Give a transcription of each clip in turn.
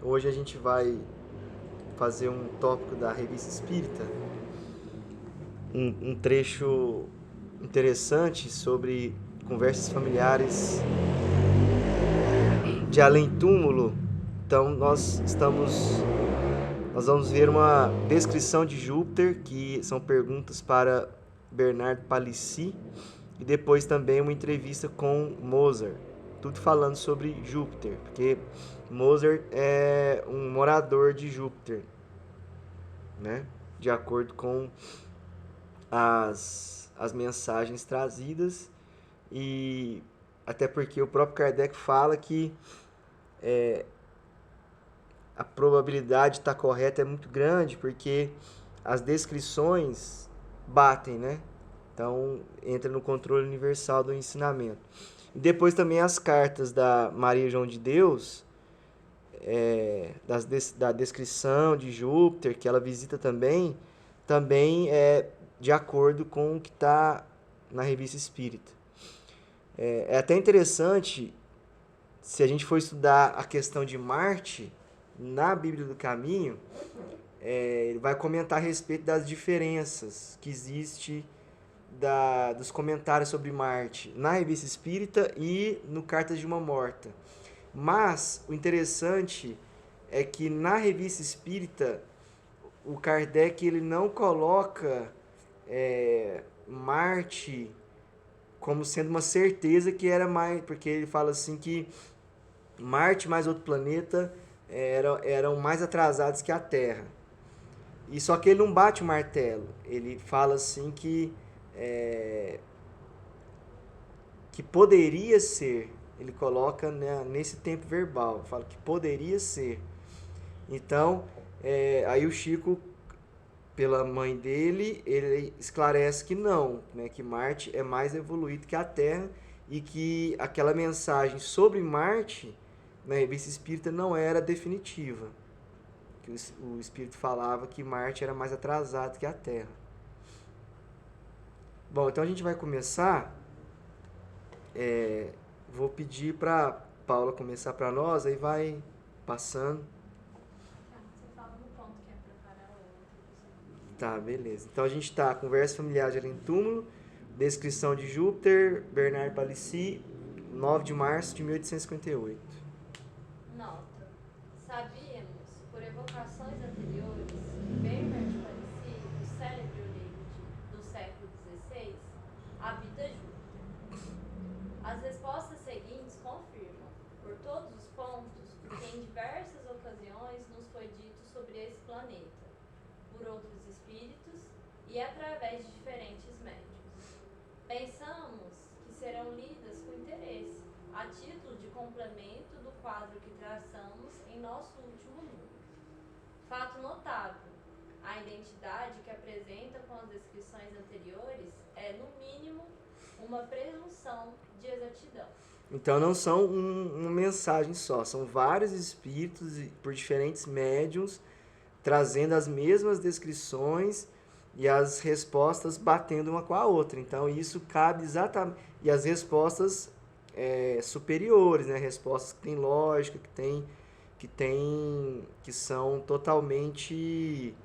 Hoje a gente vai fazer um tópico da Revista Espírita, um trecho interessante sobre conversas familiares de além-túmulo. Então nós vamos ver uma descrição de Júpiter, que são perguntas para Bernard Palissy, e depois também uma entrevista com Mozart, tudo falando sobre Júpiter, porque Mozart é um morador de Júpiter, né? De acordo com as mensagens trazidas, e até porque o próprio Kardec fala que a probabilidade de estar correta é muito grande, porque as descrições batem, né? Então entra no controle universal do ensinamento. E depois também as cartas da Maria João de Deus, da descrição de Júpiter, que ela visita também é de acordo com o que está na Revista Espírita. É até interessante, se a gente for estudar a questão de Marte, na Bíblia do Caminho, ele vai comentar a respeito das diferenças que existe dos comentários sobre Marte na Revista Espírita e no Cartas de uma Morta. Mas o interessante é que na Revista Espírita o Kardec ele não coloca Marte como sendo uma certeza que era mais, porque ele fala assim que Marte mais outro planeta eram mais atrasados que a Terra. E só que ele não bate o martelo. Ele fala assim que poderia ser. Ele coloca, né, nesse tempo verbal. Fala que poderia ser. Então, aí o Chico, pela mãe dele, ele esclarece que não, né, que Marte é mais evoluído que a Terra e que aquela mensagem sobre Marte na Revista Espírita não era definitiva. Que o Espírito falava que Marte era mais atrasado que a Terra. Bom, então a gente vai começar. Vou pedir para Paula começar para nós, aí vai passando. Você fala no ponto que é preparar o outro. Tá, beleza. Então a gente está conversa familiar de além túmulo, descrição de Júpiter, Bernard Palissy, 9 de março de 1858. Nota. Sabíamos, por evocações anteriores, que Bernard Palissy, o célebre Eurípide do século XVI, habita Júpiter. As respostas seguintes confirmam, por todos os pontos, o que em diversas ocasiões nos foi dito sobre esse planeta, por outros espíritos e através de diferentes médiuns. Pensamos que serão lidas com interesse, a título de complemento do quadro que traçamos em nosso último número. Fato notável, a identidade que apresenta com as descrições anteriores é, no mínimo, uma presunção de exatidão. Então não são uma mensagem só, são vários espíritos por diferentes médiums trazendo as mesmas descrições e as respostas batendo uma com a outra. Então isso cabe exatamente. E as respostas superiores, né? Respostas que têm lógica, que são totalmente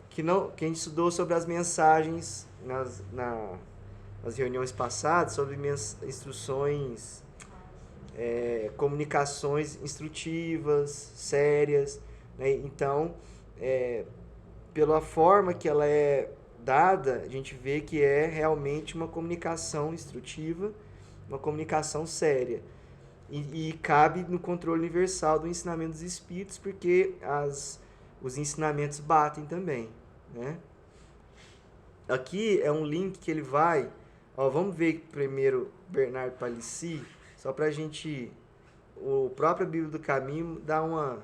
que a gente estudou sobre as mensagens nas reuniões passadas, sobre instruções, comunicações instrutivas, sérias, né? Então, pela forma que ela é dada, a gente vê que é realmente uma comunicação instrutiva, uma comunicação séria. E cabe no controle universal do ensinamento dos espíritos, porque os ensinamentos batem também, né? Aqui é um link que ele vai... vamos ver primeiro Bernard Palissy, só para a gente... O próprio Bíblia do Caminho dá uma...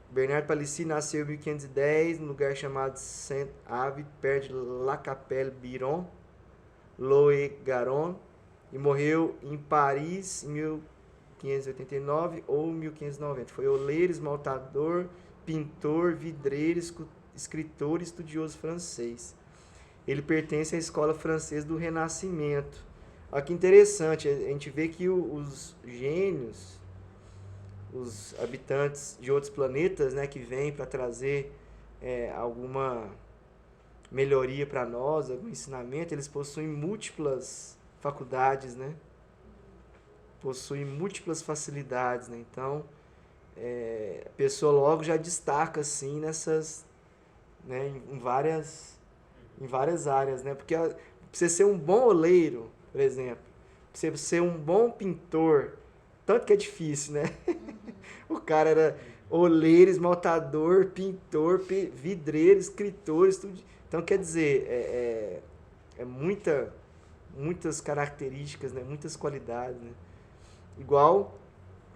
Bernard Palissy nasceu em 1510, num lugar chamado Saint-Ave, perto de La Capelle-Biron, Loé-Garonne, e morreu em Paris em 1589 ou 1590. Foi oleiro, esmaltador, pintor, vidreiro, escritor e estudioso francês. Ele pertence à escola francesa do Renascimento. Olha que interessante, a gente vê que os gênios, os habitantes de outros planetas, né, que vêm para trazer alguma melhoria para nós, algum ensinamento, eles possuem múltiplas faculdades, né? Possuem múltiplas facilidades, né? Então, a pessoa logo já destaca assim nessas, né, em várias áreas, né? Porque pra você ser um bom oleiro, por exemplo, pra você ser um bom pintor, tanto que é difícil, né? O cara era oleiro, esmaltador, pintor, vidreiro, escritor, então quer dizer, muitas características, né? Muitas qualidades, né? Igual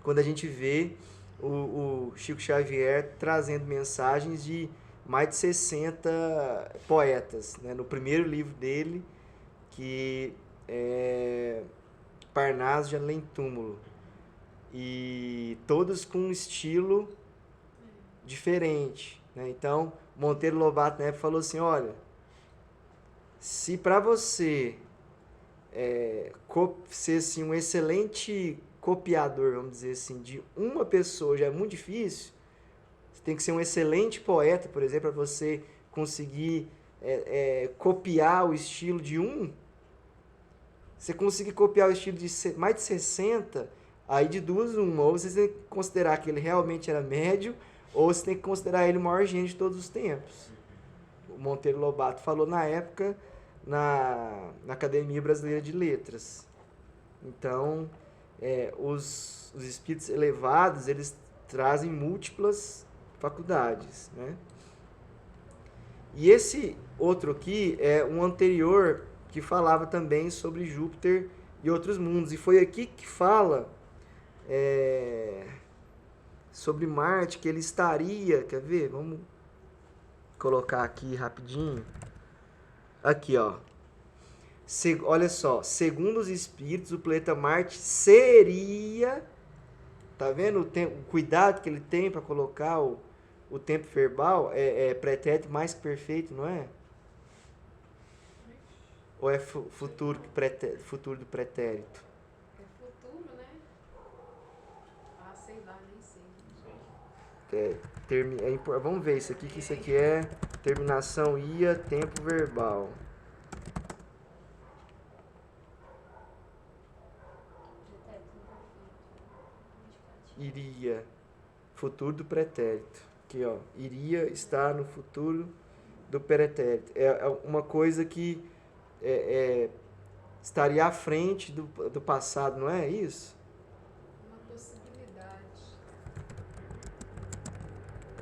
quando a gente vê o Chico Xavier trazendo mensagens de mais de 60 poetas, né? No primeiro livro dele, que é Parnaso de Além Túmulo. E todos com um estilo diferente, né? Então, Monteiro Lobato na época falou assim, olha, se para você ser assim, um excelente copiador, vamos dizer assim, de uma pessoa já é muito difícil, você tem que ser um excelente poeta, por exemplo, para você conseguir copiar o estilo de você conseguir copiar o estilo de mais de 60, aí de duas uma, ou você tem que considerar que ele realmente era médio, ou você tem que considerar ele o maior gênio de todos os tempos. O Monteiro Lobato falou na época na Academia Brasileira de Letras. Então, os espíritos elevados, eles trazem múltiplas faculdades, né? E esse outro aqui é um anterior que falava também sobre Júpiter e outros mundos. E foi aqui que fala sobre Marte, que ele estaria... Quer ver? Vamos colocar aqui rapidinho. Aqui, ó. Olha só. Segundo os espíritos, o planeta Marte seria... Tá vendo o cuidado que ele tem para colocar o tempo verbal? É pretérito mais que perfeito, não é? Ou é futuro do pretérito? É futuro, né? Ah, sei lá, nem sei. Vamos ver isso aqui, que isso aqui é terminação ia, tempo verbal. Iria, futuro do pretérito. Aqui, ó, iria estar no futuro do pretérito. É uma coisa que estaria à frente do passado, não é isso? Uma possibilidade.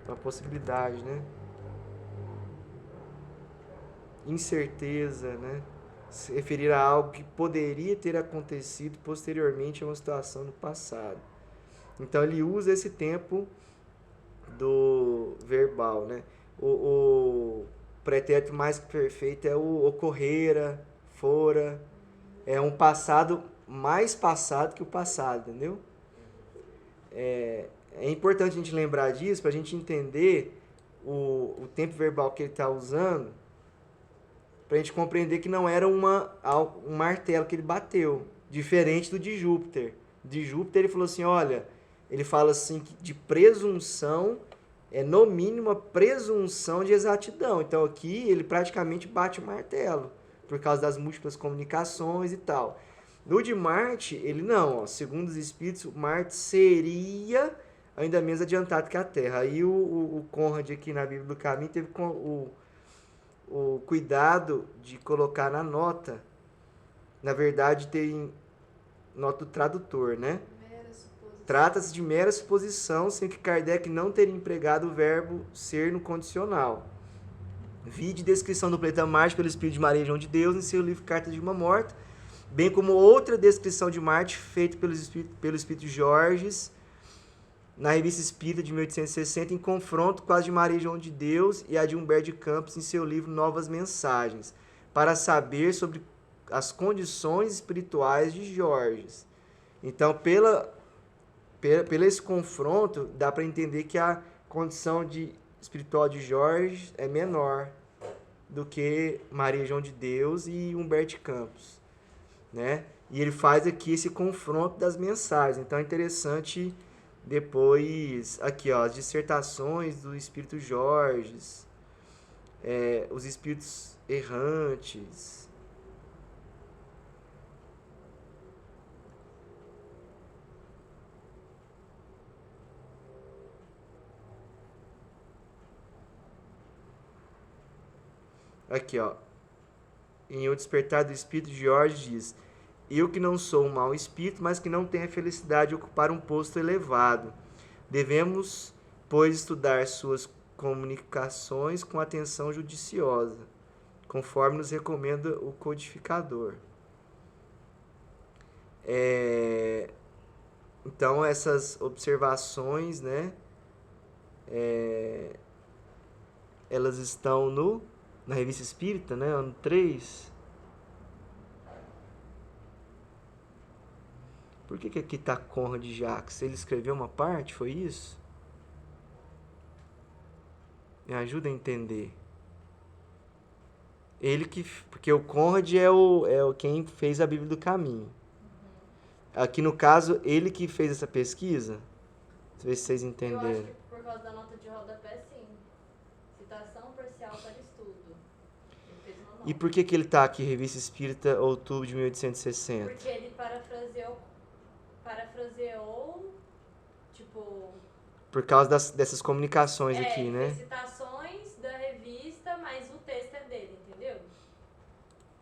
Uma possibilidade, né? Incerteza, né? Se referir a algo que poderia ter acontecido posteriormente a uma situação no passado. Então ele usa esse tempo do verbal, né? O pretérito mais perfeito é o ocorrera, fora. É um passado mais passado que o passado, entendeu? É importante a gente lembrar disso para a gente entender o tempo verbal que ele está usando, para a gente compreender que não era um martelo que ele bateu, diferente do de Júpiter. De Júpiter ele falou assim, olha, ele fala assim que de presunção, no mínimo a presunção de exatidão. Então aqui ele praticamente bate o martelo, por causa das múltiplas comunicações e tal. No de Marte, ele não, ó, segundo os espíritos, Marte seria ainda menos adiantado que a Terra. Aí o Conrad aqui na Bíblia do Caminho teve o cuidado de colocar na nota, na verdade tem nota do tradutor, né? Trata-se de mera suposição, sem que Kardec não teria empregado o verbo ser no condicional. Vide descrição do planeta Marte pelo Espírito de Maria João de Deus em seu livro Cartas de uma Morta, bem como outra descrição de Marte feita pelo Espírito Jorges na Revista Espírita de 1860, em confronto com as de Maria João de Deus e a de Humberto de Campos em seu livro Novas Mensagens, para saber sobre as condições espirituais de Jorges. Então, pelo esse confronto, dá para entender que a condição espiritual de Jorge é menor do que Maria João de Deus e Humberto de Campos, né? E ele faz aqui esse confronto das mensagens. Então é interessante Depois, aqui, ó, as dissertações do Espírito Jorges, os Espíritos Errantes. Aqui, ó. Em O Despertar do Espírito, Jorge diz: eu que não sou um mau espírito, mas que não tenho a felicidade de ocupar um posto elevado. Devemos, pois, estudar suas comunicações com atenção judiciosa, conforme nos recomenda o codificador. Então, essas observações, né, elas estão na Revista Espírita, né, ano 3. Por que aqui está Conrad Jacques? Ele escreveu uma parte, foi isso? Me ajuda a entender. Porque o Conrad é o quem fez a Bíblia do Caminho. Aqui no caso, ele que fez essa pesquisa. Deixa eu ver se vocês entenderam. Eu acho que por causa da nota de rodapé, sim. Citação parcial para estudo. Ele fez uma nota. E por que ele está aqui, Revista Espírita, outubro de 1860? Porque ele parafraseou, tipo... Por causa dessas comunicações aqui, né? Fez citações da revista, mas o texto é dele, entendeu?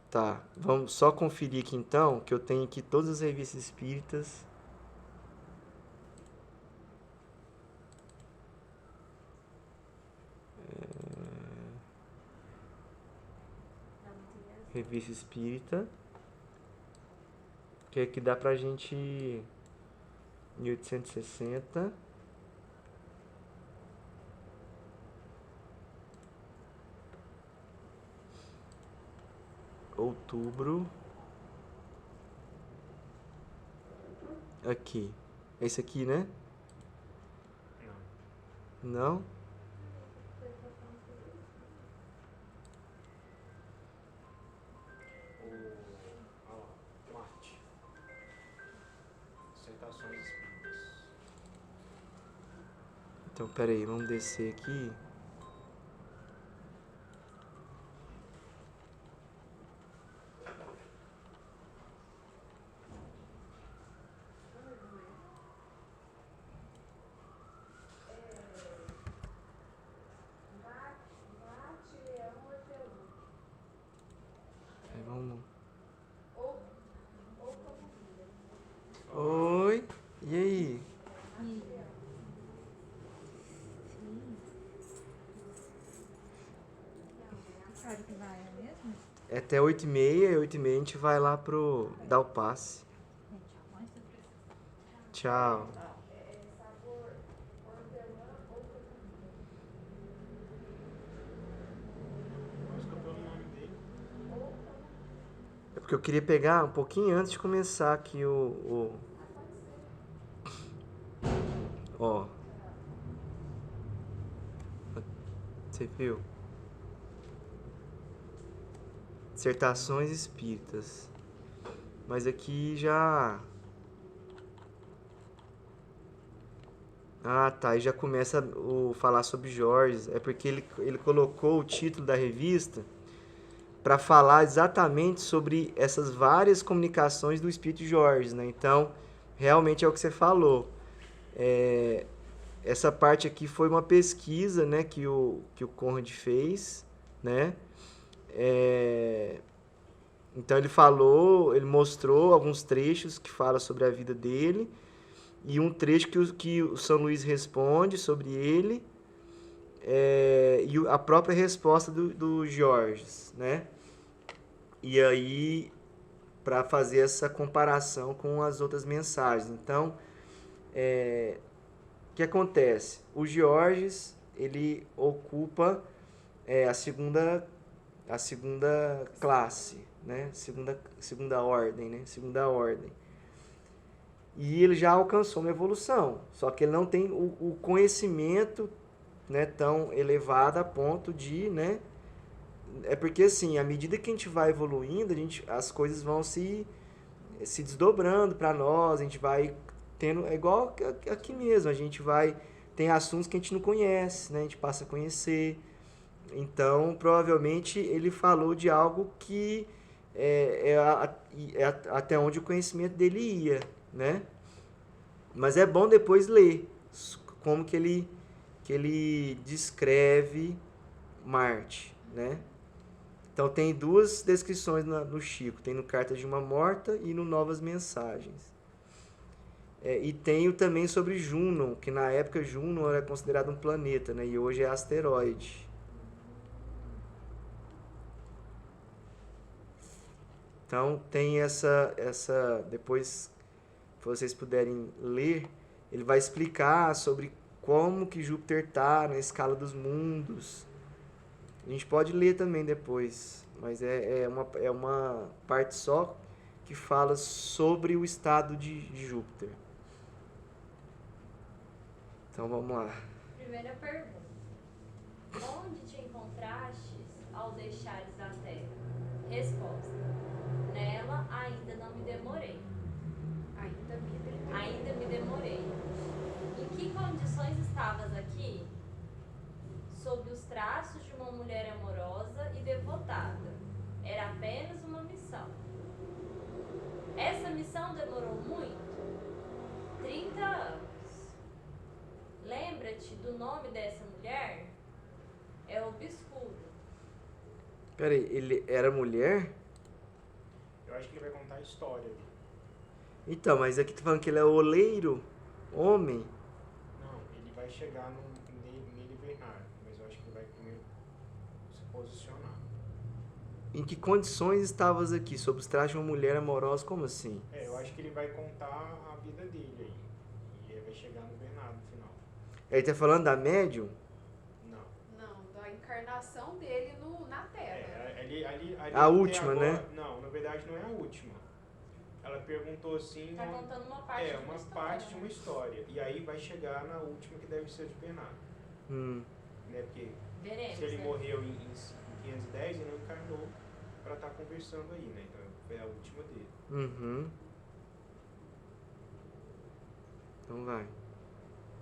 Tá, vamos só conferir aqui então, que eu tenho aqui todas as revistas espíritas. Revista Espírita. Que aqui dá pra gente... 1860. Outubro. Aqui. Esse aqui, né? Não? Marte. Dissertações espíritas. Então, peraí, vamos descer aqui. Aí, vamos... Oi, e aí? É até 8h30, 8h30 a gente vai lá pro dar o passe. Tchau. É porque eu queria pegar um pouquinho antes de começar aqui Ó. Você viu? Dissertações espíritas. Mas aqui já... Ah, tá. E já começa falar sobre Jorge. É porque ele colocou o título da revista para falar exatamente sobre essas várias comunicações do Espírito Jorge, né? Então, realmente é o que você falou. Essa parte aqui foi uma pesquisa, né, que o Conrad fez, né? Então ele mostrou alguns trechos que falam sobre a vida dele e um trecho que o São Luís responde sobre ele e a própria resposta do Jorges, né? E aí, para fazer essa comparação com as outras mensagens. Então, o que acontece? O Jorges, ele ocupa a segunda classe, né? Segunda ordem, né? Segunda ordem. E ele já alcançou uma evolução, só que ele não tem o conhecimento, né, tão elevado a ponto de, né? É porque assim, à medida que a gente vai evoluindo, as coisas vão se desdobrando para nós, a gente vai tendo, é igual aqui mesmo, a gente vai, tem assuntos que a gente não conhece, né? A gente passa a conhecer. Então, provavelmente ele falou de algo que até onde o conhecimento dele ia, né? Mas é bom depois ler como que ele descreve Marte, né? Então tem duas descrições no Chico, tem no Cartas de uma Morta e no Novas Mensagens. E tenho também sobre Junon, que na época Junon era considerado um planeta, né? E hoje é asteroide. Então tem essa depois, se vocês puderem ler, ele vai explicar sobre como que Júpiter está na escala dos mundos. A gente pode ler também depois, mas é uma parte só que fala sobre o estado de Júpiter. Então vamos lá. Primeira pergunta. Onde te encontrastes ao deixares a terra? Resposta. Nela ainda não me demorei. Ainda me demorei. Em que condições estavas aqui? Sob os traços de uma mulher amorosa e devotada. Era apenas uma missão. Essa missão demorou muito? 30 anos. Lembra-te do nome dessa mulher? É obscuro. Peraí, ele era mulher? Eu acho que ele vai contar a história ali. Então, mas aqui tá falando que ele é oleiro, homem. Não, ele vai chegar nele Bernardo, mas eu acho que ele vai primeiro se posicionar. Em que condições estavas aqui? Sob os trajes de uma mulher amorosa, como assim? Eu acho que ele vai contar a vida dele aí. E ele vai chegar no Bernardo no final. Ele tá falando da médium? Não. Não, da encarnação dele na Terra. Ali A última, agora, né? Não, na verdade não é a última. Ela perguntou assim... Tá contando uma parte de uma uma história. parte de uma história. E aí vai chegar na última, que deve ser de Bernardo. Né? Porque Veremos, se ele né? morreu em 510, ele não encarnou para estar conversando aí, né? Então foi a última dele. Uhum. Então vai.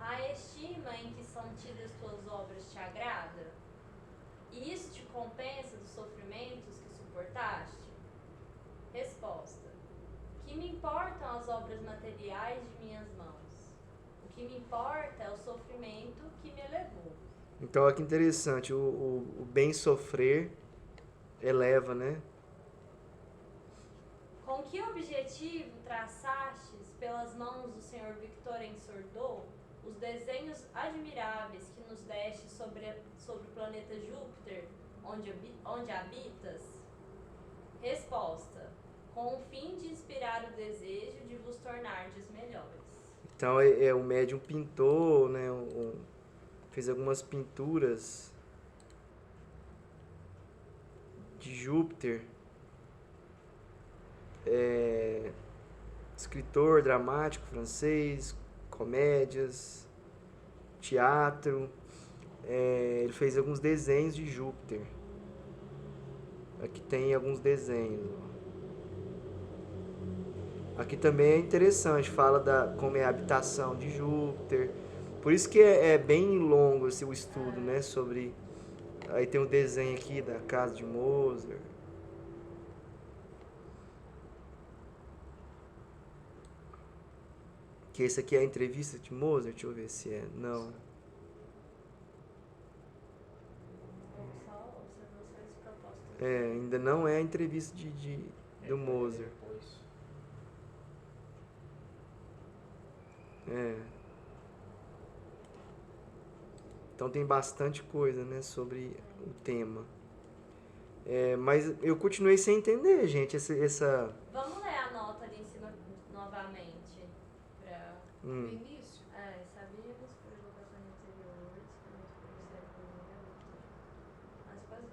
A estima em que são tidas tuas obras te agrada? E isso te compensa dos sofrimentos que suportaste? Resposta. Que me importam as obras materiais de minhas mãos? O que me importa é o sofrimento que me elevou. Então, olha que interessante, o bem sofrer eleva, né? Com que objetivo traçastes pelas mãos do Sr. Victor Ensordou os desenhos admiráveis que nos deste sobre o planeta Júpiter, onde habitas? Resposta. Com o fim de inspirar o desejo de vos tornardes melhores. Então, o médium pintou, né? Fez algumas pinturas de Júpiter. Escritor dramático francês, comédias, teatro. Ele fez alguns desenhos de Júpiter. Aqui tem alguns desenhos. Aqui também é interessante, fala como é a habitação de Júpiter. Por isso que é bem longo o estudo, né? Sobre. Aí tem um desenho aqui da casa de Mozart. Que esse aqui é a entrevista de Mozart, deixa eu ver se é. Não. Só observações propostas. Ainda não é a entrevista do Mozart. Depois. Então tem bastante coisa, né, sobre o tema. Mas eu continuei sem entender, gente, essa... Vamos ler a nota ali em cima novamente. No início. Sabíamos por evocações anteriores, por mas quase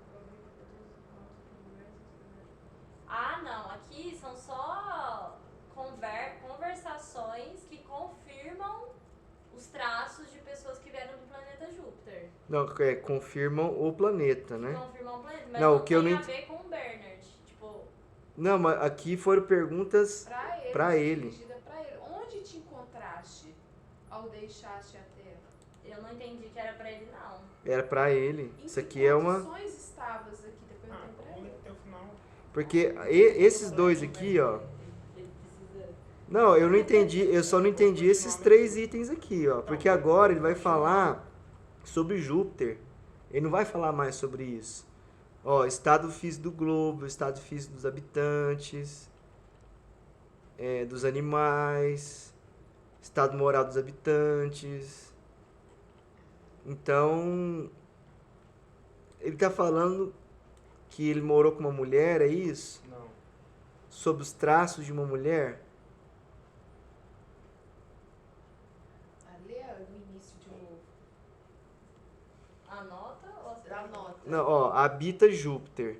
não, aqui são só conversações que confirmam os traços de pessoas que vieram do planeta Júpiter. Não, confirmam o planeta, né? Confirmam o planeta, mas Não, não o que eu tem não a ver com o Bernard. Tipo, Não, mas aqui foram perguntas pra ele. Dirigida pra ele. Onde te encontraste? logo deixaste a terra. Eu não entendi que era pra ele, não. Era pra ele. Em Isso que aqui é uma... condições estavas aqui? Depois eu tenho pra Vamos ler ele. até o final. Porque esses dois aqui, ó... Ele precisa... Não, eu não entendi, eu só não entendi esses 3 itens aqui, ó. Porque agora ele vai falar sobre Júpiter. Ele não vai falar mais sobre isso. Ó, estado físico do globo, estado físico dos habitantes, dos animais, estado moral dos habitantes. Então, ele tá falando que ele morou com uma mulher, é isso? Não. Sobre os traços de uma mulher? Lê o início de novo. Anota ou você... Anota. Não, ó, habita Júpiter.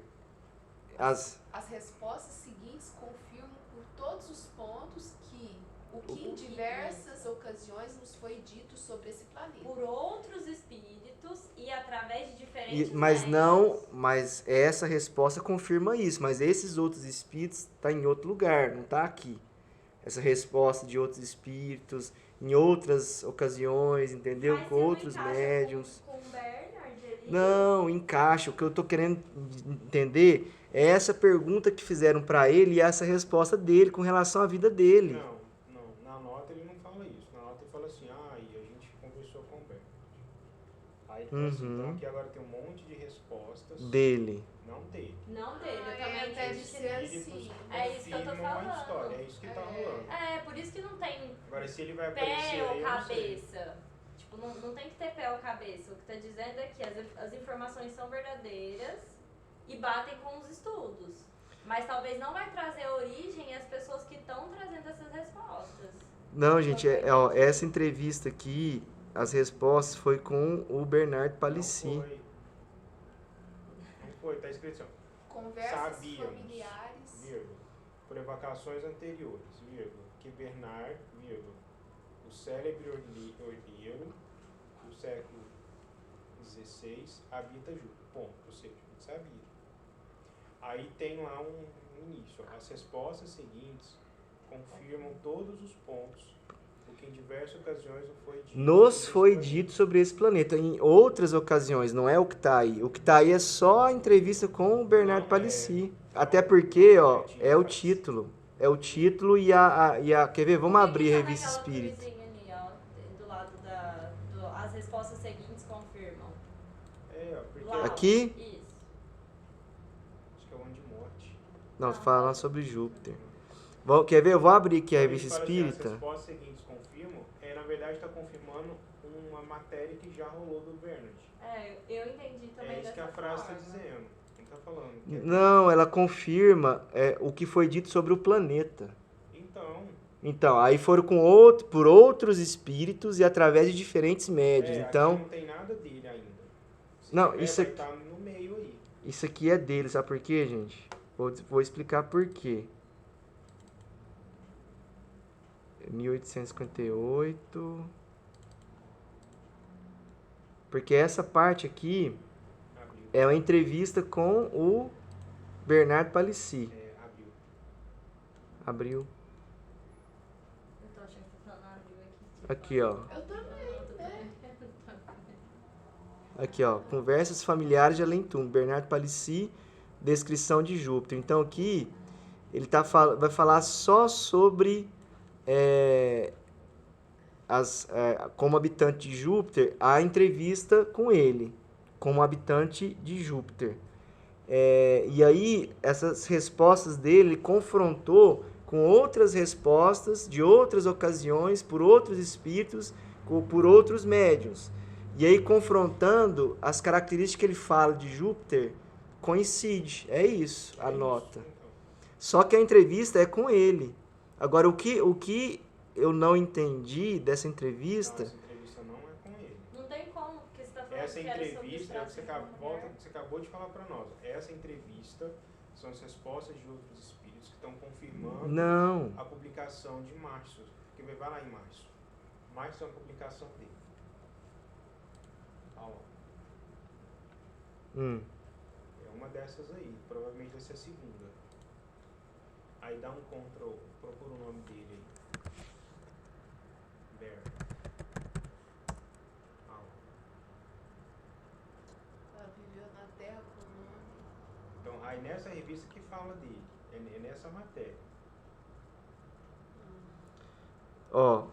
As As respostas seguintes confirmam por todos os pontos que o que em diversas ocasiões nos foi dito sobre esse planeta. Por outros espíritos e através de diferentes mas médiuns. não, mas essa resposta confirma isso, mas esses outros espíritos tá em outro lugar, não tá aqui. Essa resposta de outros espíritos em outras ocasiões, entendeu? Mas Com você não outros encaixa médiums. Com o Bernard ali? Não, encaixa. O que eu tô querendo entender é essa pergunta que fizeram pra ele e essa resposta dele com relação à vida dele. Não. Na nota ele não fala isso. Na nota ele fala assim, e a gente conversou com o Bernard. Aí ele fala assim, então aqui agora tem um monte de respostas. Dele. Não dele. Não dele, eu também deve entendi que ser não. assim. É isso que eu tô Confirmam a falando. história, é isso que tá rolando. É, por isso que não tem Agora se ele vai aparecer pé aí, ou eu não sei. cabeça. Tipo, não tem que ter pé ou cabeça. O que tá dizendo é que as informações são verdadeiras e batem com os estudos. Mas talvez não vai trazer origem às pessoas que estão trazendo essas respostas. Não, gente, ó, essa entrevista aqui, as respostas foi com o Bernard Palissy. Não foi, tá escrito assim, Conversas sabíamos, familiares. vírgula, por evocações anteriores, vírgula, que Bernard, vírgula, o célebre ordeiro do século XVI habita Júpiter, ponto, ou seja, a gente sabia. Aí tem lá um início, ó, as respostas seguintes confirmam todos os pontos, o que em diversas ocasiões não foi dito. Nos foi dito sobre esse planeta. Em outras ocasiões, não é o que tá aí. O que tá aí é só a entrevista com o Bernard Palissy. Até porque, ó, é o título. É o título e a quer ver? Vamos abrir a revista Espírita. Ali, ó, do lado as respostas seguintes confirmam. Porque Lá, Aqui? Isso. acho que é o ano de morte. Não, falando sobre Júpiter. Quer ver? Eu vou abrir aqui a revista As Espírita. respostas seguintes confirmam, na verdade está confirmando uma matéria que já rolou do Bernard. Eu entendi também. É isso que a dessa frase está forma. dizendo. Não está falando. Que Não, ela confirma o que foi dito sobre o planeta. Então, aí foram por outros espíritos e através de diferentes médios. Então, aqui não tem nada dele ainda. Se Não, tiver, isso vai aqui- estar no meio aí. isso aqui é dele, sabe por quê, gente? Vou explicar por quê. 1858. Porque essa parte aqui Abril. é uma entrevista com o Bernard Palissy. Abril. Abril. Eu tô achando que tá falando abril Aqui, ó. Eu também, né? Aqui, ó. Conversas familiares de Além-Túmulo. Bernard Palissy, descrição de Júpiter. Então, aqui, ele vai falar só sobre como habitante de Júpiter, a entrevista com ele, como habitante de Júpiter. E aí, essas respostas dele, ele confrontou com outras respostas de outras ocasiões, por outros espíritos, por outros médiuns. E aí, confrontando, as características que ele fala de Júpiter, coincide. É isso, a nota. Então, Só que a entrevista é com ele. Agora, o que eu não entendi dessa entrevista... essa entrevista não é com ele. Não tem como, porque você tá falando Essa que era sobre entrevista, os é o que você traços de uma mulher. você acabou de falar para nós. Essa entrevista são as respostas de outros espíritos que estão confirmando Não. a publicação de março. Que vai lá em março. Março é uma publicação dele. Ó, Hum. é uma dessas aí. Provavelmente vai ser a segunda. Aí dá um Ctrl, procura o nome dele aí. Bear. nessa revista que fala dele. É nessa matéria. Ó,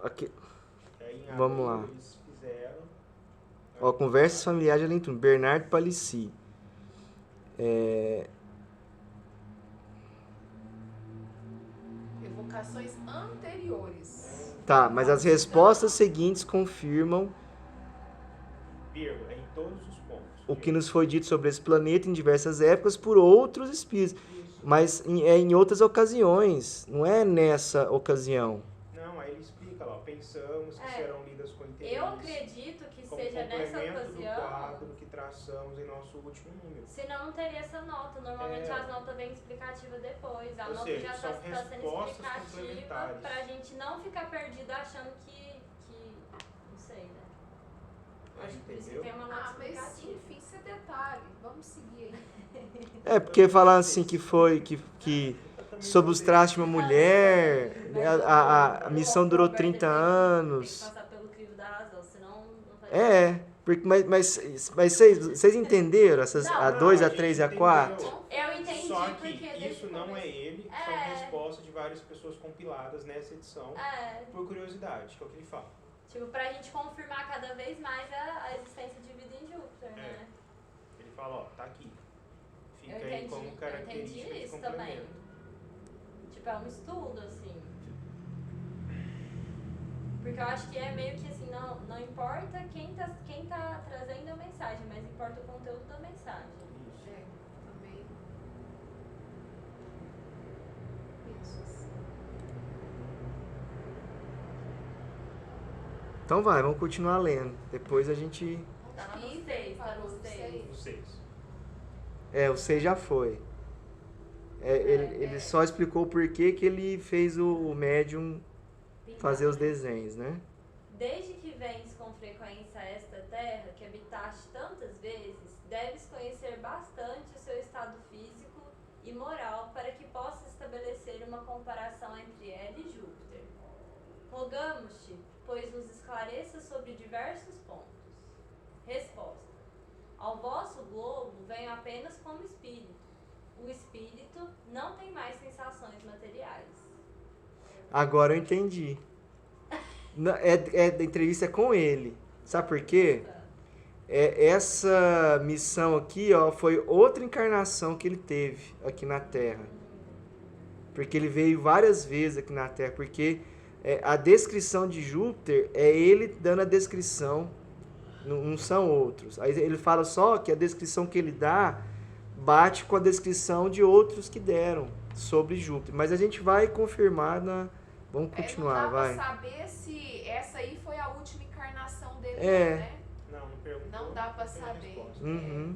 aqui, Aí, em vamos abril, lá. eles fizeram... Ó, Conversas Familiares de Além do Túmulo, Bernard Palissy. Evocações anteriores. Tá, mas as respostas seguintes confirmam Vírgula, em todos os pontos. o que nos foi dito sobre esse planeta em diversas épocas por outros espíritos. Mas é em outras ocasiões, não é nessa ocasião. Não, aí ele explica lá, ó, pensamos que É. serão lidas com interesse. Eu acredito que como seja nessa complemento do ocasião. quadro que traçamos em nosso último número. Senão não teria essa nota. Normalmente É. as notas vêm explicativa depois. A Ou nota seja, já são está sendo respostas explicativa complementares. pra gente não ficar perdido achando que não sei, né? Acho que por isso que Entendeu? tem uma nota Mas explicativa. enfim, isso é detalhe. Vamos seguir aí. É, porque falar assim que foi, que sobre os traços de uma mulher, a missão durou 30 Tem anos. que passar pelo crivo da razão, senão não faz Mas vocês entenderam essas, Não, a não, 2, a gente 3 e a entendeu. 4? Eu entendi Só que porque desde isso o não é começo- ele, É. são respostas de várias pessoas compiladas nessa edição É, por curiosidade, que é o que ele fala. tipo, pra gente confirmar cada vez mais a existência de vida em Júpiter, né? Ele fala, ó, tá aqui. Fica Eu aí entendi, como eu característica entendi de isso também. complemento. Tipo, é um estudo, assim. Porque eu acho que é meio que assim, não importa quem tá trazendo a mensagem, mas importa o conteúdo da mensagem. Isso. É, também. Penso assim. Então vai, vamos continuar lendo. Depois a gente... Tá no Ih, 6, tá parou no no 6. seis. Os 6. O 6 já foi. Ele só explicou por que ele fez o médium fazer os desenhos, né? Desde que vens com frequência a esta terra, que habitaste tantas vezes, deves conhecer bastante o seu estado físico e moral para que possas estabelecer uma comparação entre ela e Júpiter. Rogamos-te, pois nos esclareça sobre diversos pontos. Resposta. Ao vosso globo venho apenas como espírito. O espírito não tem mais sensações materiais. Agora eu entendi. A entrevista é com ele. Sabe por quê? Essa missão aqui, ó, foi outra encarnação que ele teve aqui na Terra. Porque ele veio várias vezes aqui na Terra. Porque a descrição de Júpiter é ele dando a descrição, não são outros. Aí ele fala só que a descrição que ele dá bate com a descrição de outros que deram sobre Júpiter. Mas a gente vai confirmar na... Vamos continuar, não dá vai. pra saber se essa aí foi a última encarnação dele, É. né? Não perguntou. Não dá pra tem saber. resposta. Uhum.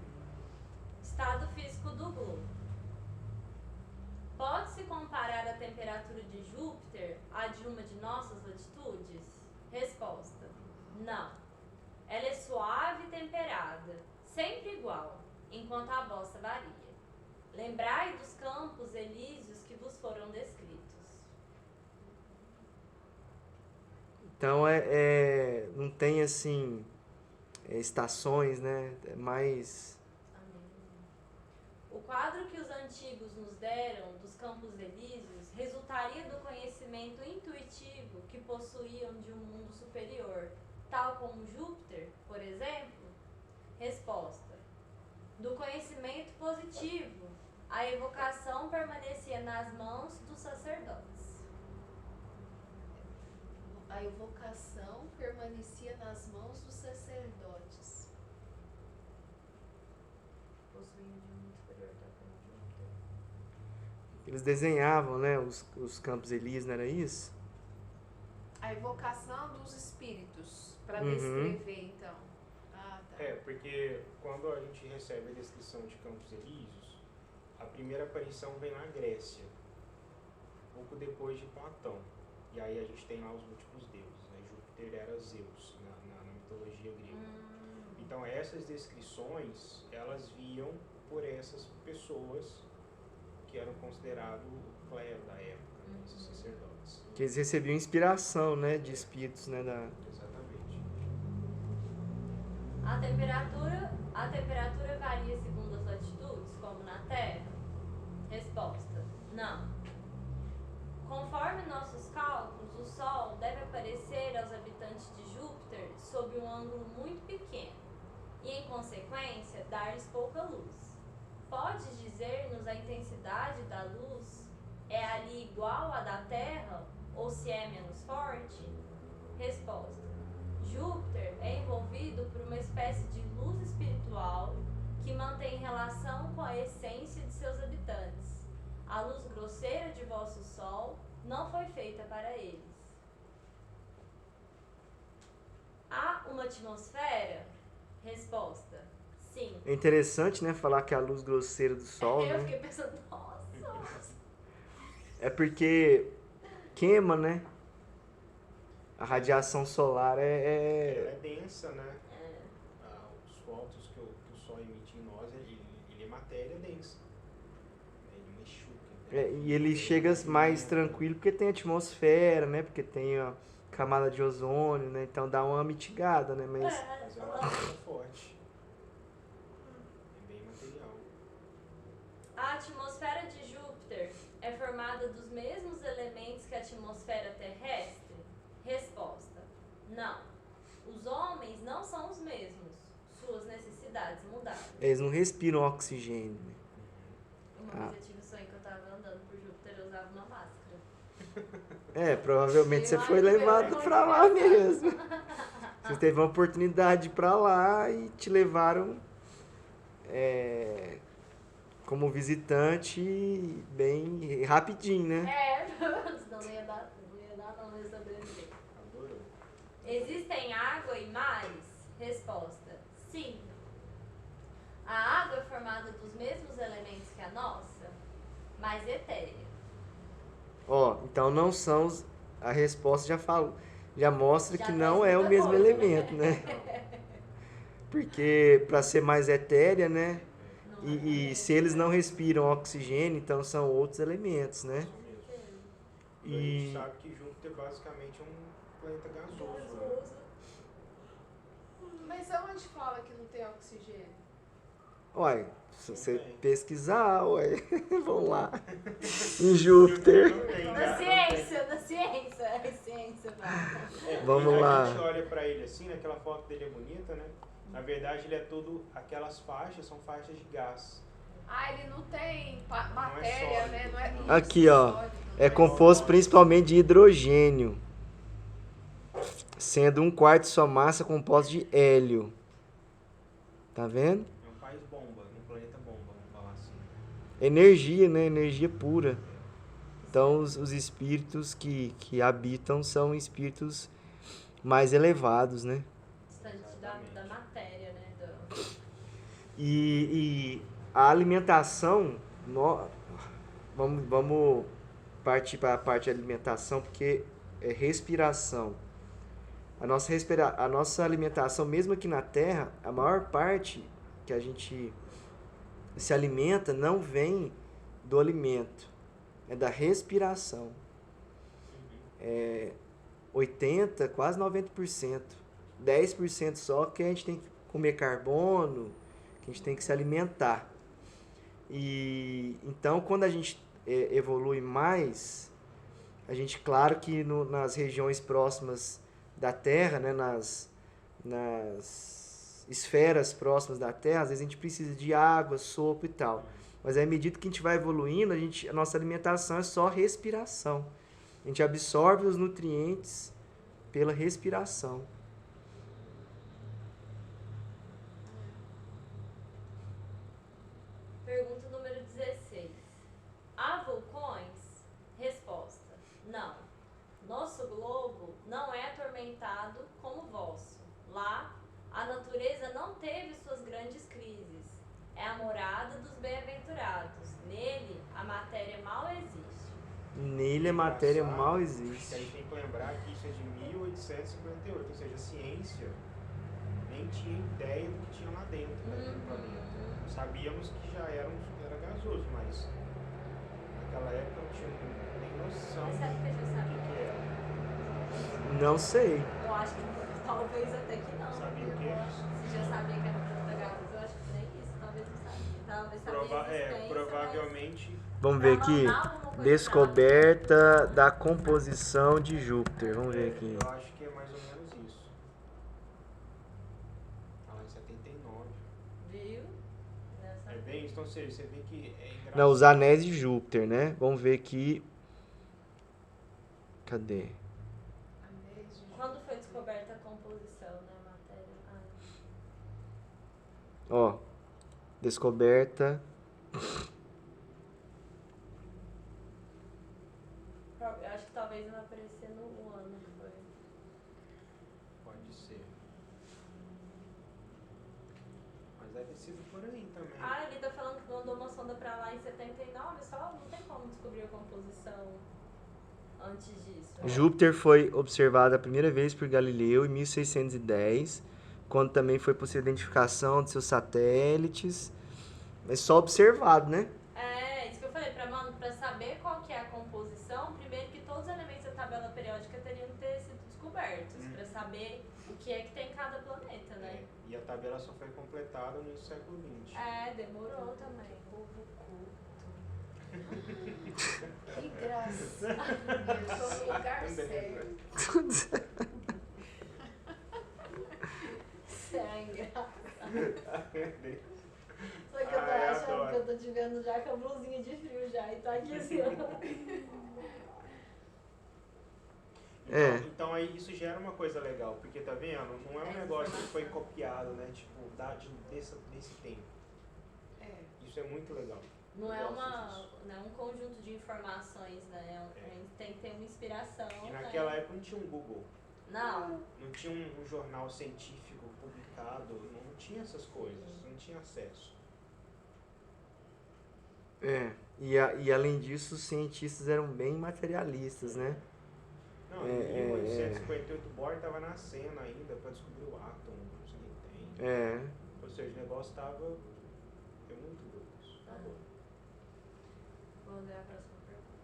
Estado físico do globo. Pode-se comparar a temperatura de Júpiter à de uma de nossas latitudes? Resposta: não. Ela é suave e temperada, sempre igual, enquanto a vossa varia. Lembrai dos campos elíseos que vos foram descritos. Então não tem assim estações, né? É mais... O quadro que os antigos nos deram dos campos elíseos resultaria do conhecimento intuitivo que possuíam de um mundo superior, tal como Júpiter, por exemplo? Resposta: do conhecimento positivo, a evocação permanecia nas mãos dos sacerdotes. A evocação permanecia nas mãos dos sacerdotes. Possuíam de um mundo superior, tal como Júpiter. Eles desenhavam, né? Os campos elíseos, não era isso? A evocação dos espíritos, para Uhum. descrever, então. Ah, tá. Porque quando a gente recebe a descrição de Campos Elíseos, a primeira aparição vem na Grécia, pouco depois de Platão. E aí a gente tem lá os múltiplos deuses, né? Júpiter era Zeus, na mitologia grega. Então essas descrições, elas viam por essas pessoas que eram considerados o clero da época, né? Esses sacerdotes. Que eles recebiam inspiração, né? De espíritos, né? Exatamente. A temperatura varia segundo as latitudes, como na Terra? Resposta: não. Conforme nossos cálculos, o Sol deve aparecer aos habitantes de Júpiter sob um ângulo muito pequeno e, em consequência, dar-lhes pouca luz. Pode dizer-nos a intensidade da luz é ali igual à da Terra ou se é menos forte? Resposta: Júpiter é envolvido por uma espécie de luz espiritual que mantém relação com a essência de seus habitantes. A luz grosseira de vosso Sol não foi feita para eles. Há uma atmosfera? Resposta: sim. É interessante, né, falar que a luz grosseira do Sol, Eu né? fiquei pensando, nossa. É porque queima, né? A radiação solar Ela é... é densa, né? É. Os fótons que o Sol emite em nós, ele é matéria densa. Ele machuca. E ele chega mais tranquilo porque tem atmosfera, né? Porque tem a camada de ozônio, né? Então dá uma mitigada, né? Mas Mas é uma coisa forte. É bem material. A atmosfera de Júpiter é formada dos mesmos elementos que a atmosfera terrestre? Resposta: não. Os homens não são os mesmos. Suas necessidades mudaram. eles não respiram oxigênio, né? Uma vez eu tive um sonho que eu tava andando por Júpiter e eu usava uma máscara. Provavelmente você Eu foi acho que levado foi pra lá engraçado. mesmo. Você teve uma oportunidade de ir pra lá e te levaram como visitante bem rapidinho, né? Senão não ia dar, não ia sobreviver. Adorou. Existem água e mares? Resposta: sim. A água é formada dos mesmos elementos que a nossa, mas etérea. Ó, então não são a resposta já mostra Já que tá não é o escrita mesmo coisa, né? elemento, né? Porque para ser mais etérea, né? Não é E se eles não respiram oxigênio, então são outros elementos, né? Isso mesmo. E- A gente sabe que Júpiter basicamente é um planeta gasoso. Né? Mas aonde fala que não tem oxigênio? Uai, se você tem. pesquisar, uai, vamos lá. Em Júpiter. Não tem, Na né? ciência, é ciência, vai. Vamos A lá. gente olha pra ele assim, né? Aquela foto dele é bonita, né? Na verdade, ele é todo. Aquelas faixas são faixas de gás. Ah, ele não tem matéria, sólido, né? Não é não. Aqui, ó, sólido, é não composto principalmente de hidrogênio, sendo um quarto de sua massa composto de hélio. Tá vendo? É um país bomba, um planeta bomba, vamos falar assim. Energia, né? Energia pura. Então, os espíritos que habitam são espíritos mais elevados, né? Distante da matéria, né? E a alimentação, vamos partir para a parte de alimentação, porque é respiração. A nossa alimentação, mesmo aqui na Terra, a maior parte que a gente se alimenta não vem do alimento, é da respiração. 80%, quase 90%. 10% só que a gente tem que comer carbono, que a gente tem que se alimentar. E então, quando a gente evolui mais, a gente, claro que nas regiões próximas da Terra, né, nas esferas próximas da Terra, às vezes a gente precisa de água, sopa e tal. Mas à medida que a gente vai evoluindo, a nossa alimentação é só respiração. A gente absorve os nutrientes pela respiração. Pergunta número 16. Há vulcões? Resposta: não. Nosso globo não é atormentado como o vosso. Lá, a natureza não teve suas grandes crises. É a morada dos bem-aventurados. Nele, a matéria mal existe. Nele a matéria Engraçado, mal que a existe. gente tem que lembrar que isso é de 1858, ou seja, a ciência nem tinha ideia do que tinha lá dentro daquele planeta. Sabíamos que já era gasoso, mas naquela época não tinha nem noção Mas sabe o que eu já do sabia? que era. Não sei. Eu acho que Talvez até que não. Sabia o quê? Você já sabia que era planeta gasosa? Eu acho que nem isso, talvez não sabia. Talvez sabia a existência, Provavelmente. Vamos ver aqui. Pra mandar alguma coisa Descoberta da composição de Júpiter. Vamos ver aqui. Eu acho que é mais ou menos isso. Tá lá em 79. Viu? Nessa... É bem isso, então você vê que é engraçado. Não, os anéis de Júpiter, né? Vamos ver aqui. Cadê? Quando foi descoberta a composição, né, matéria? Ó. Descoberta. Eu acho que talvez não aparecer no ano que foi. Pode ser. Mas deve ter sido por aí também. Ele tá falando que mandou uma sonda pra lá em 79, só não tem como descobrir a composição antes disso. Júpiter foi observado a primeira vez por Galileu em 1610, quando também foi possível a identificação de seus satélites. Mas só observado, né? Isso que eu falei, pra saber qual que é a composição, primeiro que todos os elementos da tabela periódica teriam que ter sido descobertos, pra saber o que é que tem em cada planeta, né? E a tabela só foi completada no século XX. Demorou também. Povo culto. Que graça. Tô no lugar certo. Isso é engraçado. Só que eu tô achando que eu tô te vendo já com a blusinha de frio já e tá aqui assim, Então aí isso gera uma coisa legal, porque tá vendo? Não é um negócio que foi copiado, né? Tipo, desse tempo. Isso é muito legal. Não é um conjunto de informações, né? A gente tem que ter uma inspiração. E naquela época não tinha um Google. Não. Não tinha um jornal científico publicado, não tinha essas coisas, não tinha acesso. E além disso, os cientistas eram bem materialistas, né? Não, em 1858 Bohr estava na cena ainda para descobrir o átomo, não sei nem tem. Ou seja, o negócio estava... Eu muito doido isso. Tá bom. Vou ler a próxima pergunta.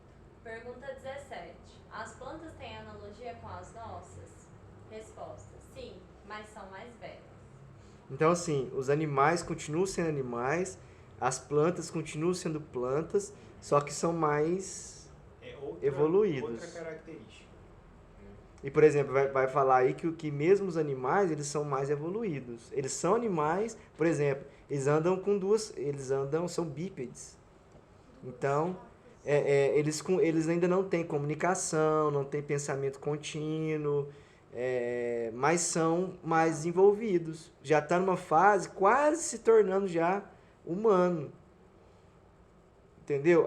Pergunta 17. As plantas têm analogia com as nossas? Resposta: sim, mas são mais velhas. Então, assim, os animais continuam sendo animais, as plantas continuam sendo plantas, só que são mais evoluídos. Outra característica. E, por exemplo, vai falar aí que mesmo os animais, eles são mais evoluídos. Eles são animais, por exemplo, são bípedes. Então, eles ainda não têm comunicação, não têm pensamento contínuo, mas são mais desenvolvidos. Já está numa fase quase se tornando já humano. Entendeu?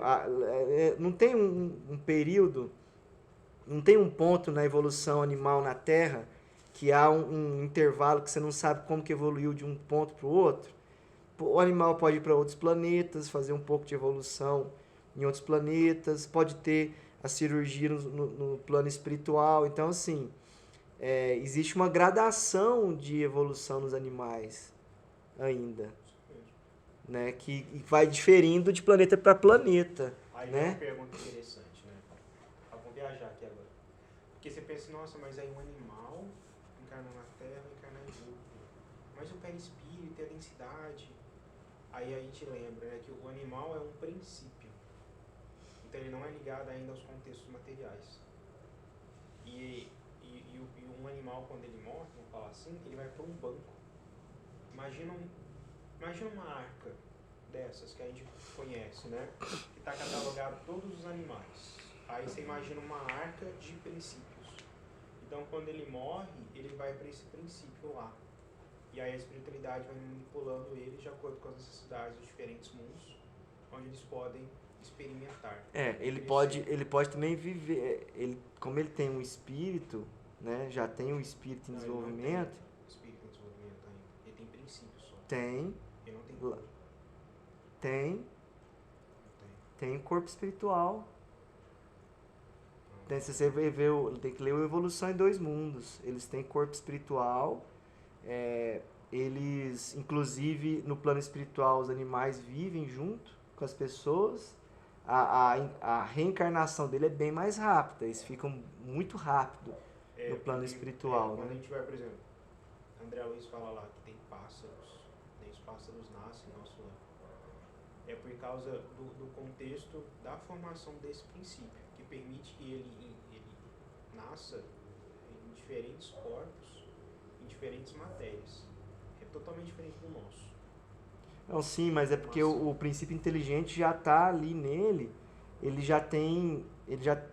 Não tem um período, não tem um ponto na evolução animal na Terra que há um intervalo que você não sabe como que evoluiu de um ponto para o outro. O animal pode ir para outros planetas, fazer um pouco de evolução em outros planetas, pode ter a cirurgia no plano espiritual. Então, assim, existe uma gradação de evolução nos animais ainda, né? Que vai diferindo de planeta para planeta. Aí né? é uma pergunta interessante, né? Vamos viajar aqui agora. Porque você pensa, nossa, mas aí um animal encarnou na Terra, encarnou em Júpiter. Mas o perispírito e a densidade. Aí a gente lembra, né, que o animal é um princípio. Então ele não é ligado ainda aos contextos materiais. E um animal, quando ele morre, vamos falar assim, ele vai para um banco. Imagina uma arca dessas que a gente conhece, né? Que está catalogado todos os animais. Aí você imagina uma arca de princípios. Então quando ele morre, ele vai para esse princípio lá. E aí a espiritualidade vai manipulando ele de acordo com as necessidades dos diferentes mundos, onde eles podem experimentar. Ele pode também viver, como ele tem um espírito, né? Já tem um espírito em desenvolvimento. Ele não tem espírito em desenvolvimento ainda. Ele tem princípios só. Tem. Ele não tem corpo. Tem corpo espiritual. Se você tem que ler o Evolução em Dois Mundos. Eles têm corpo espiritual. Eles, inclusive, no plano espiritual, os animais vivem junto com as pessoas. A reencarnação dele é bem mais rápida. Eles ficam muito rápido no plano espiritual. Quando né? a gente vai, por exemplo, André Luiz fala lá que tem pássaros, né, os pássaros nascem no nosso lar. É por causa do contexto da formação desse princípio, que permite que ele nasça em diferentes corpos, em diferentes matérias. É totalmente diferente do nosso. Não, sim, mas é porque o princípio inteligente já está ali nele,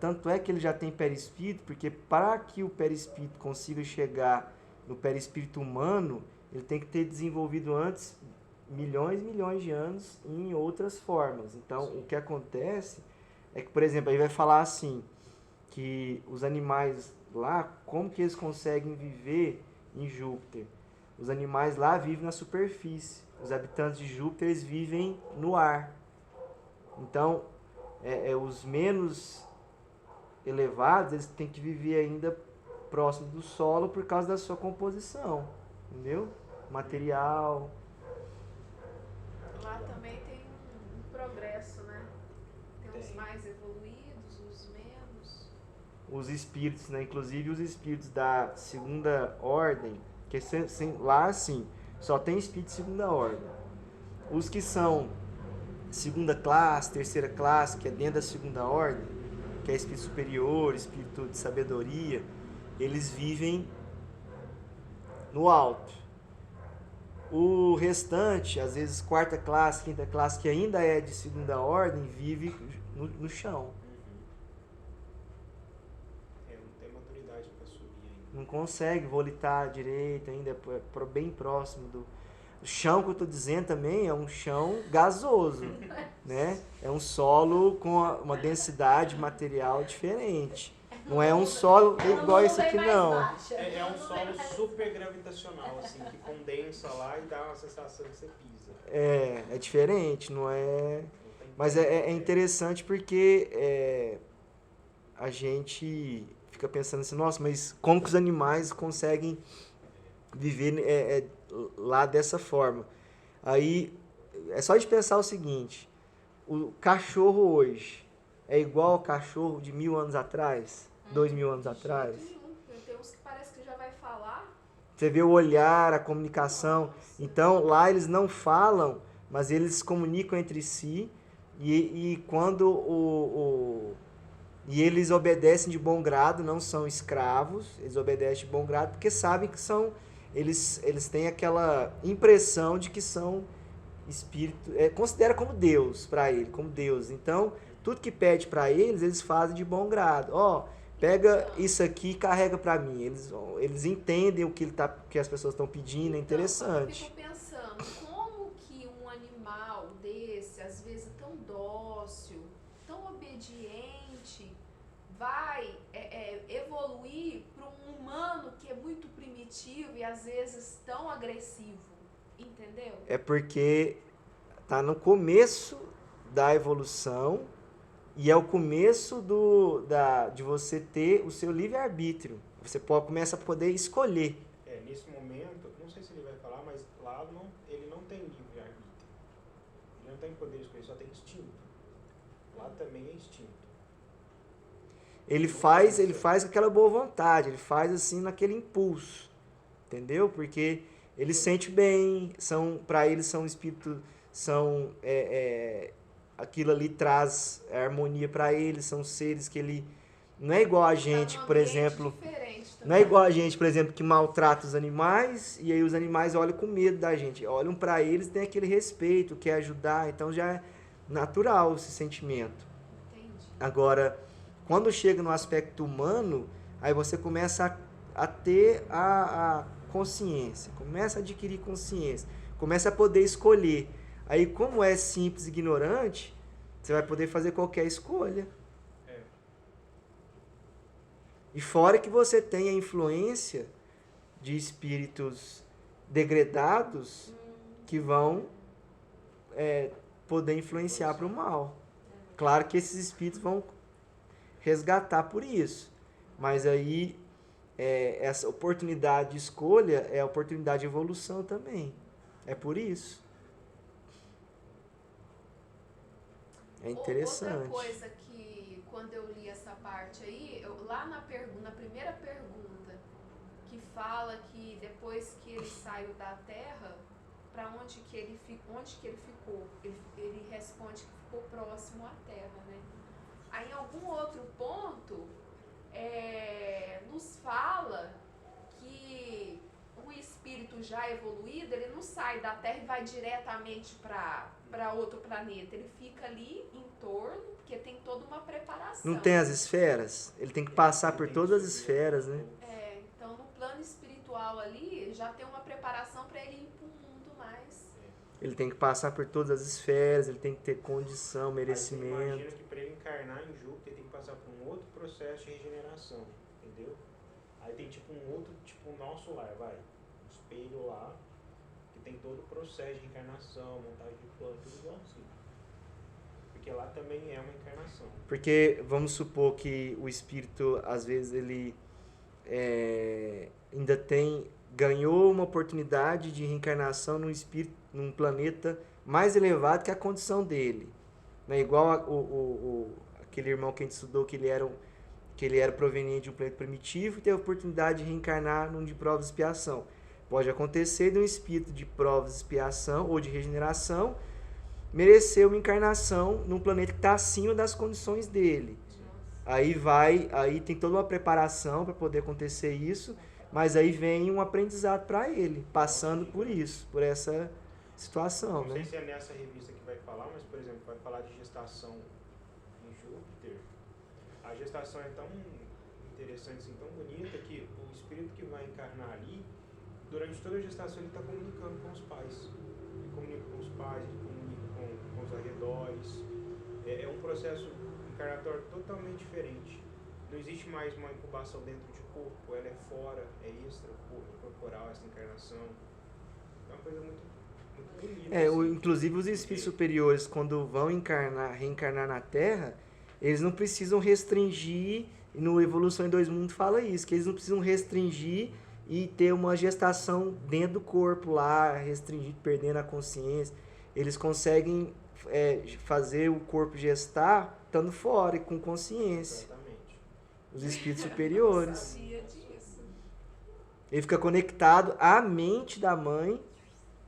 tanto é que ele já tem perispírito, porque para que o perispírito consiga chegar no perispírito humano, ele tem que ter desenvolvido antes milhões e milhões de anos em outras formas. Então, o que acontece é que, por exemplo, aí vai falar assim, que os animais lá, como que eles conseguem viver em Júpiter? Os animais lá vivem na superfície. Os habitantes de Júpiter, eles vivem no ar. Então, os menos elevados, eles têm que viver ainda próximo do solo por causa da sua composição. Entendeu? Material. Lá também tem um progresso, né? Tem os mais evoluídos, os menos. Os espíritos, né? Inclusive os espíritos da segunda ordem, que lá, assim, só tem espírito de segunda ordem. Os que são segunda classe, terceira classe, que é dentro da segunda ordem, que é espírito superior, espírito de sabedoria, eles vivem no alto. O restante, às vezes quarta classe, quinta classe, que ainda é de segunda ordem, vive no chão. Não tem maturidade para subir ainda. Não consegue volitar direito ainda, é bem próximo do... O chão que eu estou dizendo também é um chão gasoso, né? É um solo com uma densidade material diferente. Não é um solo igual esse aqui, não. É um solo super gravitacional, assim, que condensa lá e dá uma sensação que você pisa. É diferente, não é... Mas é interessante porque a gente fica pensando assim, nossa, mas como que os animais conseguem viver lá dessa forma? Aí é só de pensar o seguinte, o cachorro hoje é igual ao cachorro de 1000 anos atrás, 2000 anos atrás? Tem uns que parece que já vai falar. Você vê o olhar, a comunicação. Então lá eles não falam, mas eles se comunicam entre si e quando e eles obedecem de bom grado, não são escravos, eles obedecem de bom grado porque sabem que eles têm aquela impressão de que são espírito, considera como Deus para ele, como Deus. Então, tudo que pede para eles fazem de bom grado. Pega isso aqui e carrega para mim. Eles entendem o que as pessoas estão pedindo, é interessante. Eu fico pensando, como que um animal desse, às vezes tão dócil, tão obediente, vai evoluir para um humano que é muito primitivo e às vezes tão agressivo, entendeu? É porque tá no começo da evolução e é o começo de você ter o seu livre-arbítrio. Você começa a poder escolher. Nesse momento, não sei se ele vai falar, mas lá ele não tem livre-arbítrio. Ele não tem poder de escolher, só tem instinto. Lá também é instinto. Ele faz com aquela boa vontade, ele faz assim naquele impulso, entendeu? Porque ele sente bem, para eles são espíritos, aquilo ali traz harmonia para eles, são seres que ele não é igual a gente, por exemplo, não é igual a gente, por exemplo, que maltrata os animais e aí os animais olham com medo da gente, olham para eles, tem aquele respeito, quer ajudar, então já é natural esse sentimento. Entendi. Agora, quando chega no aspecto humano, aí você começa a ter a consciência, começa a adquirir consciência, começa a poder escolher. Aí, como é simples e ignorante, você vai poder fazer qualquer escolha. E fora que você tem a influência de espíritos degradados que vão poder influenciar para o mal. Claro que esses espíritos vão resgatar por isso. Mas aí, essa oportunidade de escolha é a oportunidade de evolução também. É por isso. É interessante. Outra coisa que, quando eu li essa parte aí, lá na primeira pergunta, que fala que depois que saiu da Terra, para onde que ele ficou? Ele responde que ficou próximo à Terra, né? Aí, em algum outro ponto, nos fala que o espírito já evoluído, ele não sai da Terra e vai diretamente para outro planeta. Ele fica ali em torno, porque tem toda uma preparação. Não tem as esferas? Ele tem que passar por todas as esferas, né? Então, no plano espiritual ali, já tem uma preparação para ele ir para um mundo mais... Ele tem que passar por todas as esferas, ele tem que ter condição, Aí você merecimento. imagina que para ele encarnar em Júpiter, ele tem que passar por um outro processo de regeneração, entendeu? Aí tem tipo um outro, tipo o nosso lar, um espelho lá, que tem todo o processo de encarnação, montagem de plano, tudo igual assim. Porque lá também é uma encarnação. Porque vamos supor que o espírito, às vezes, ele ainda ganhou uma oportunidade de reencarnação num planeta mais elevado que a condição dele. Né? Igual aquele irmão que a gente estudou, que ele era proveniente de um planeta primitivo e teve a oportunidade de reencarnar num de provas e expiação. Pode acontecer de um espírito de provas e expiação ou de regeneração merecer uma encarnação num planeta que está acima das condições dele. Aí tem toda uma preparação para poder acontecer isso, mas aí vem um aprendizado para ele, passando por isso, por essa situação. Não né? sei se é nessa revista que vai falar, mas, por exemplo, vai falar de gestação em Júpiter. A gestação é tão interessante, assim, tão bonita, que o espírito que vai encarnar ali, durante toda a gestação, ele está comunicando com os pais. Ele comunica com os pais, ele comunica com os arredores. É um processo encarnatório totalmente diferente. Não existe mais uma incubação dentro de corpo, ela é fora, é extra corporal, essa encarnação. É uma coisa muito bonita. Assim, Inclusive os espíritos superiores, quando vão reencarnar na Terra, eles não precisam restringir, e no Evolução em Dois Mundos fala isso, que eles não precisam restringir e ter uma gestação dentro do corpo lá, restringido, perdendo a consciência. Eles conseguem fazer o corpo gestar estando fora e com consciência. Exatamente. Os espíritos superiores. Eu não sabia disso. Ele fica conectado à mente da mãe.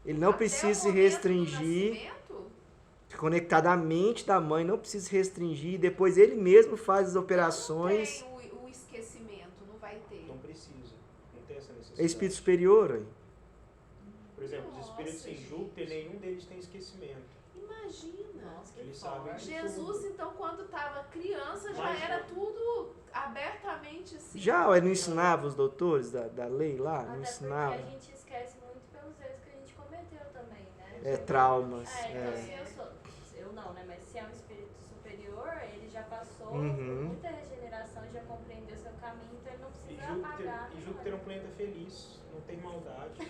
Ele não Até precisa o se momento do restringir. nascimento? Fica conectado à mente da mãe, não precisa se restringir. Depois ele mesmo faz as operações. Não tem o esquecimento, não vai ter. Não precisa. Não tem essa necessidade. É espírito superior. Aí. Por exemplo, os espíritos Nossa, em Júpiter, gente. nenhum deles tem esquecimento. Imagina. Nossa, que Eles forte. sabem de Jesus, tudo. então, quando estava criança, já Mas, era tudo abertamente assim. Já, ele não ensinava os doutores da lei lá? Não Até ensinava? porque a gente esquece muito pelos erros que a gente cometeu também, né? Traumas. Então se eu não, né? Mas se é um espírito superior, ele já passou por Uhum. muita regeneração, já compreendeu seu caminho, então ele não E precisa apagar. Júpiter é um planeta feliz, não tem maldade.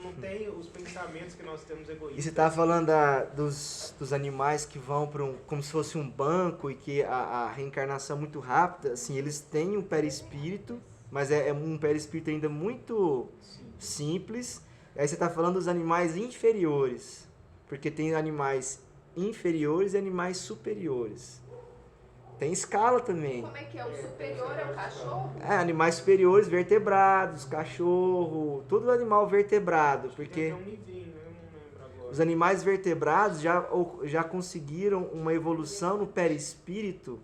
não tem os pensamentos que nós temos egoístas. E você tá falando dos animais que vão para como se fosse um banco e que a reencarnação é muito rápida, assim, eles têm um perispírito, mas é um perispírito ainda muito simples. Aí você tá falando dos animais inferiores, porque tem animais inferiores e animais superiores. Tem escala também. Como é que é? O superior é o cachorro? Animais superiores, vertebrados, cachorro, todo animal vertebrado, Tem porque até um livrinho, eu não lembro agora. os animais vertebrados já conseguiram uma evolução no perispírito,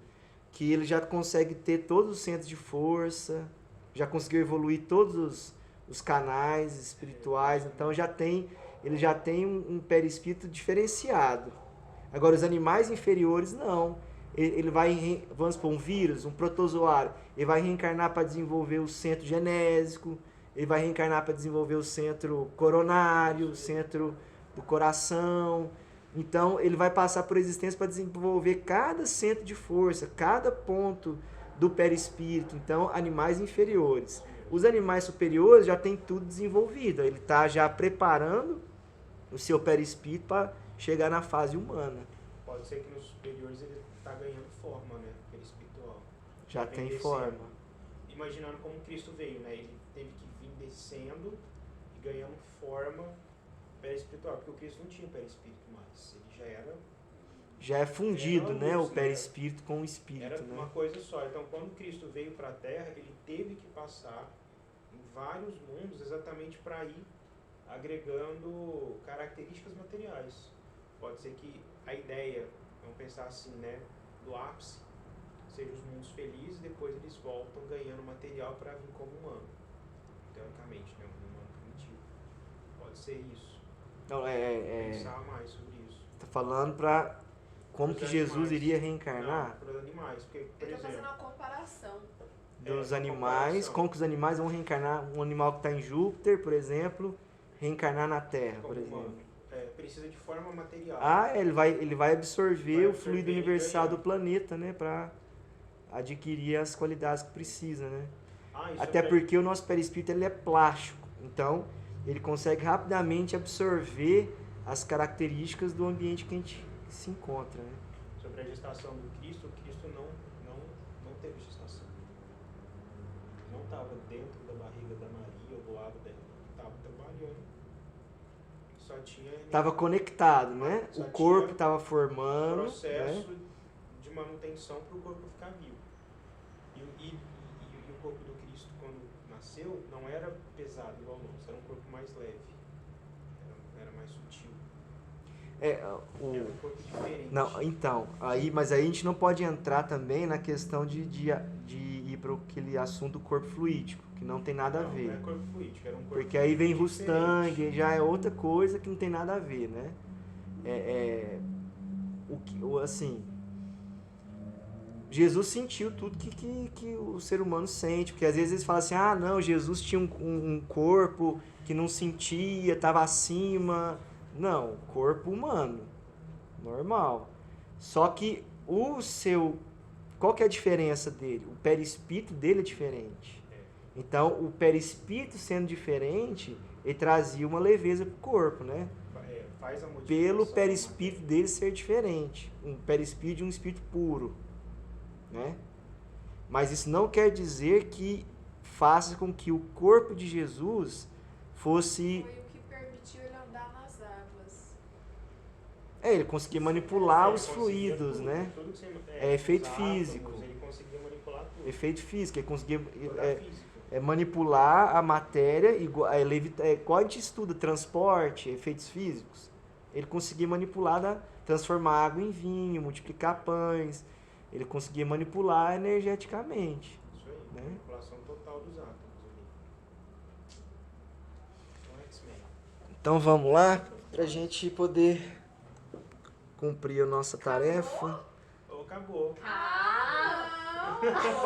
que ele já consegue ter todos os centros de força, já conseguiu evoluir todos os canais espirituais, então ele já tem um perispírito diferenciado. Agora, os animais inferiores, não. Ele vai, vamos supor, um vírus, um protozoário, ele vai reencarnar para desenvolver o centro genésico, ele vai reencarnar para desenvolver o centro coronário, o centro do coração. Então, ele vai passar por existência para desenvolver cada centro de força, cada ponto do perispírito. Então, animais inferiores. Os animais superiores já têm tudo desenvolvido, ele está já preparando o seu perispírito para chegar na fase humana. Pode ser que nos superiores ele está ganhando forma, né? Aquele espiritual. Já Vem tem descendo. forma. Imaginando como Cristo veio, né? Ele teve que vir descendo e ganhando forma perispiritual, porque o Cristo não tinha perispírito mais. Ele já era Já é fundido, Era né? luz, O né? perispírito com o espírito, Era né? uma coisa só. Então, quando Cristo veio para a Terra, ele teve que passar em vários mundos exatamente para ir agregando características materiais. Pode ser que a ideia, vamos pensar assim, né, do ápice, seja os mundos felizes, depois eles voltam ganhando material para vir como humano, teoricamente, né, um humano primitivo. Pode ser isso. Então, Pensar mais sobre isso. tá falando para como Pros que Jesus animais. iria reencarnar? Não, para os animais, porque, por Ele tá fazendo exemplo, uma comparação. Dos uma animais, comparação. como que os animais vão reencarnar, um animal que está em Júpiter, por exemplo, reencarnar na Terra, por como exemplo. humano, precisa de forma material. Ele vai absorver Vai o fluido absorver e universal ganhar. do planeta, né, para adquirir as qualidades que precisa, né? Isso Até pra- porque o nosso perispírito ele é plástico, então ele consegue rapidamente absorver as características do ambiente que a gente se encontra, né? Sobre a gestação do Cristo, o Cristo não teve gestação. Não estava dentro da barriga da Maria ou do lado dela. Estava trabalhando. Só tinha Tava conectado, né? Só O corpo tinha estava formando, processo né? de manutenção para o corpo ficar vivo. E o corpo do Cristo, quando nasceu, não era pesado igual o nosso, era um corpo mais leve. Era mais sutil. Era um corpo diferente. Não, então, mas aí a gente não pode entrar também na questão de ir para aquele assunto do corpo fluídico, que não tem nada a ver. Não é corpo fluídico, era um corpo Porque aí vem diferente. Rustang, já é outra coisa que não tem nada a ver, né? Assim, Jesus sentiu tudo que o ser humano sente, porque às vezes eles falam assim, ah, não, Jesus tinha um corpo que não sentia, estava acima. Não, corpo humano, normal. Só que qual que é a diferença dele? O perispírito dele é diferente. Então, o perispírito sendo diferente, ele trazia uma leveza pro corpo, né? Faz a modificação Pelo da perispírito dele ser diferente. Um perispírito de um espírito puro, né? Mas isso não quer dizer que faça com que o corpo de Jesus fosse... Foi o que permitiu ele andar nas águas. ele conseguia manipular Ele os conseguia fluidos, tudo, né? tudo que você, É efeito os átomos, físico. Ele conseguia manipular tudo. Efeito físico, ele conseguia Toda a física. manipular a matéria, igual a gente estuda transporte, efeitos físicos. Ele conseguia manipular, transformar água em vinho, multiplicar pães. Ele conseguia manipular energeticamente. Isso aí, Né? manipulação total dos átomos ali. Então, X-Men. Então vamos lá, para a gente poder cumprir a nossa tarefa. Acabou. Ah, não!